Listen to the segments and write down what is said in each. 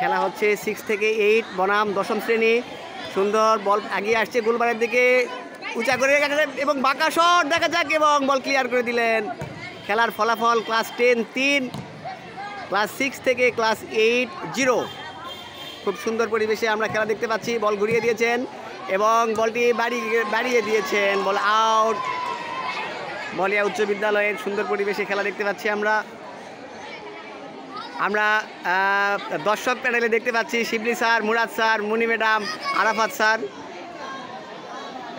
খেলা হচ্ছে 6 থেকে 8 বনাম দশম শ্রেণী। সুন্দর বল এগিয়ে আসছে গোলবারের দিকে, উঁচা করে এবং বাঁকা শট দেখা যাক এবং বল ক্লিয়ার করে দিলেন। খেলার ফলাফল ক্লাস 10 3, ক্লাস 6 থেকে ক্লাস 8 0। খুব সুন্দর পরিবেশে আমরা খেলা দেখতে পাচ্ছি। বল ঘুরিয়ে দিয়েছেন এবং বলটি বাড়িয়ে দিয়েছেন, বল আউট। বলিয়া উচ্চ বিদ্যালয়ের সুন্দর পরিবেশে খেলা দেখতে পাচ্ছি আমরা দর্শক প্যানেলে দেখতে পাচ্ছি শিবলি স্যার, মুরাদ স্যার, মুনি ম্যাডাম, আরাফাত স্যার।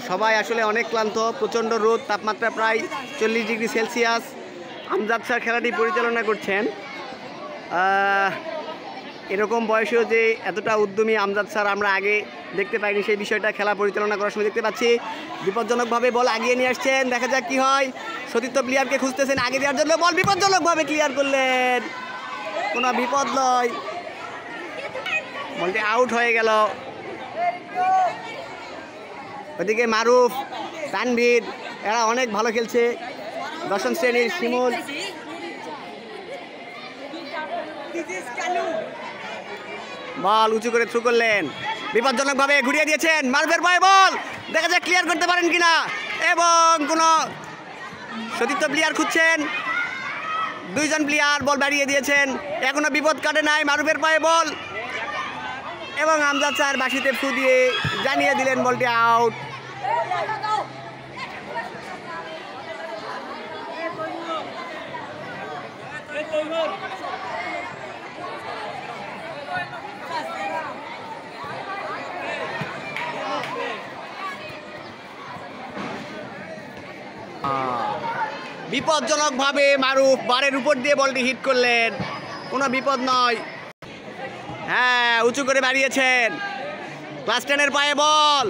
সবাই আসলে অনেক ক্লান্ত, প্রচণ্ড রোদ, তাপমাত্রা প্রায় 40 ডিগ্রি সেলসিয়াস। আমজাদ স্যার খেলাটি পরিচালনা করছেন। এরকম বয়সেও যে এতটা উদ্যমী আমজাদ স্যার আমরা আগে দেখতে পাইনি, সেই বিষয়টা খেলা পরিচালনা করার সময় দেখতে পাচ্ছি। বিপজ্জনকভাবে বল আগিয়ে নিয়ে আসছেন, দেখা যাক কি হয়। সতীর্থ প্লেয়ারকে খুঁজতেছেন আগে দেওয়ার জন্য, বল বিপজ্জনকভাবে ক্লিয়ার করলেন, কোনো বিপদ নয়, বলটি আউট হয়ে গেল। ওদিকে মারুফ, তানভীর এরা অনেক ভালো খেলছে। দশম শ্রেণীর শিমুল বল উঁচু করে থ্রু করলেন, বিপজ্জনকভাবে ঘুরিয়ে দিয়েছেন, মারুফের পায়ে বল, দেখা যাক ক্লিয়ার করতে পারেন কিনা। এবং কোনো সতীর্থ প্লেয়ার খুঁজছেন, 2 জন প্লেয়ার বল বাড়িয়ে দিয়েছেন, এখনো বিপদ কাটে নাই। মারুফের পায়ে বল এবং আমজাদ স্যার বাঁশিতে ফু দিয়ে জানিয়ে দিলেন বলটি আউট। বিপজ্জনকভাবে মারুফ বারের উপর দিয়ে বলটি হিট করলেন, কোনো বিপদ নয়। হ্যাঁ, উঁচু করে বাড়িয়েছেন, ক্লাস 10-এর পায়ে বল।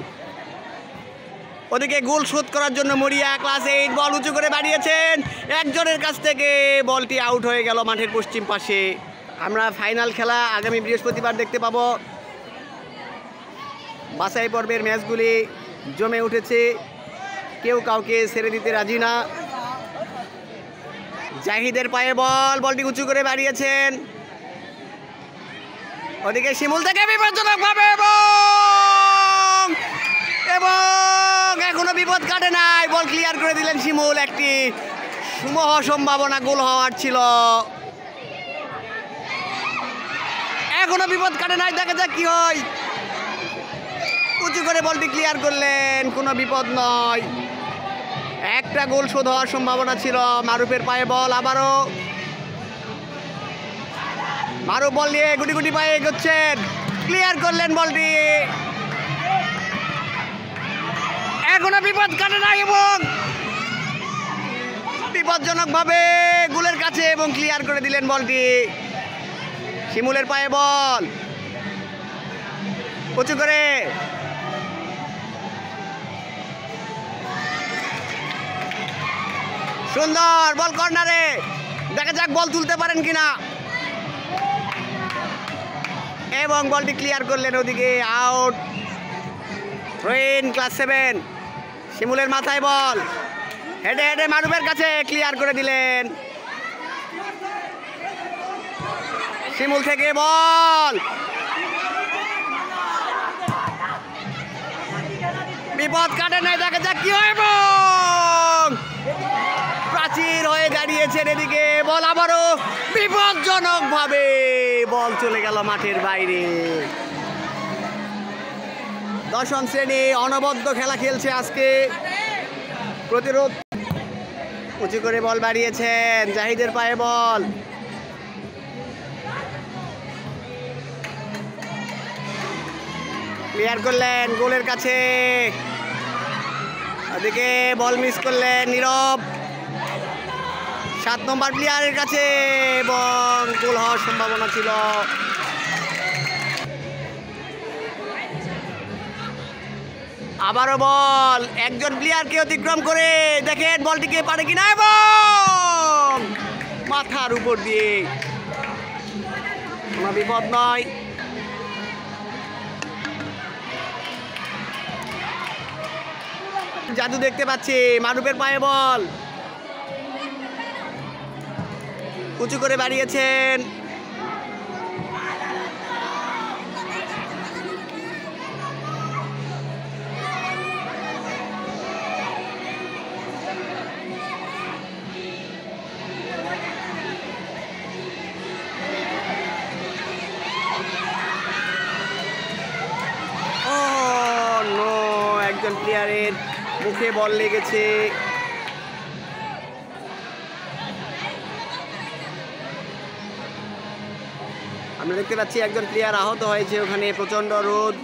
ওদিকে গোল শোধ করার জন্য মরিয়া, ক্লাস 8 বল উঁচু করে বাড়িয়েছেন, একজনের কাছ থেকে বলটি আউট হয়ে গেল মাঠের পশ্চিম পাশে। আমরা ফাইনাল খেলা আগামী বৃহস্পতিবার দেখতে পাবো। বাছাই পর্বের ম্যাচগুলি জমে উঠেছে, কেউ কাউকে ছেড়ে দিতে রাজি না। জাহিদের পায়ে বল, বলটি উঁচু করে বাড়িয়েছেন, ওদিকে শিমুল থেকে বিপজ্জনকভাবে এবং এখনো বিপদ কাটে নাই, বল ক্লিয়ার করে দিলেন শিমুল। একটি সুমহ সম্ভাবনা গোল হওয়ার ছিল, এখনো বিপদ কাটে নাই, দেখা যাক কি হয়। উঁচু করে বলটি ক্লিয়ার করলেন, কোনো বিপদ নয়, একটা গোল শোধ হওয়ার সম্ভাবনা ছিল। মারুফের পায়ে বল, আবারও মারুফ বল নিয়ে গুটি গুটি পায়ে এগোচ্ছেন, ক্লিয়ার করলেন বলটি, এখনো বিপদ কাটে নাই এবং বিপজ্জনকভাবে গোলের কাছে এবং ক্লিয়ার করে দিলেন বলটি। শিমুলের পায়ে বল, উঁচু করে সুন্দর বল কর্নারে, দেখা যাক বল তুলতে পারেন কিনা এবং বলটি ক্লিয়ার করলেন, ওদিকে আউট। রোহিন ক্লাস 7, শিমুলের মাথায় বল, হেডে হেডে মারুফের কাছে ক্লিয়ার করে দিলেন। শিমুল থেকে বল, বিপদ কাটে নাই, দেখা যাক কি হয় এবং প্রাচীর হয়ে দাঁড়িয়েছেন এদিকে। বল আবারও বিপজ্জনকভাবে বল চলে গেল মাঠের বাইরে। দশম শ্রেণী অনবদ্য খেলা খেলছে আজকে। প্রতিরোধ, উঁচু করে বল বাড়িয়েছেন, জাহিদের পায়ে বল, ক্লিয়ার করলেন গোলের কাছে, ওদিকে বল মিস করলেন নীরব, 7 নম্বর প্লেয়ারের কাছে এবং গোল হওয়ার সম্ভাবনা ছিল। আবারও বল একজন প্লেয়ারকে অতিক্রম করে, দেখেন বলটিকে পারে কিনা এবং মাথার উপর দিয়ে, কোনো বিপদ নয়। জাদু দেখতে পাচ্ছি, মারুফের পায়ে বল, উঁচু করে বাড়িয়েছেন, মুখে বল লেগেছে। আমরা দেখতে পাচ্ছি একজন প্লেয়ার আহত হয়েছে ওখানে, প্রচণ্ড রোদ।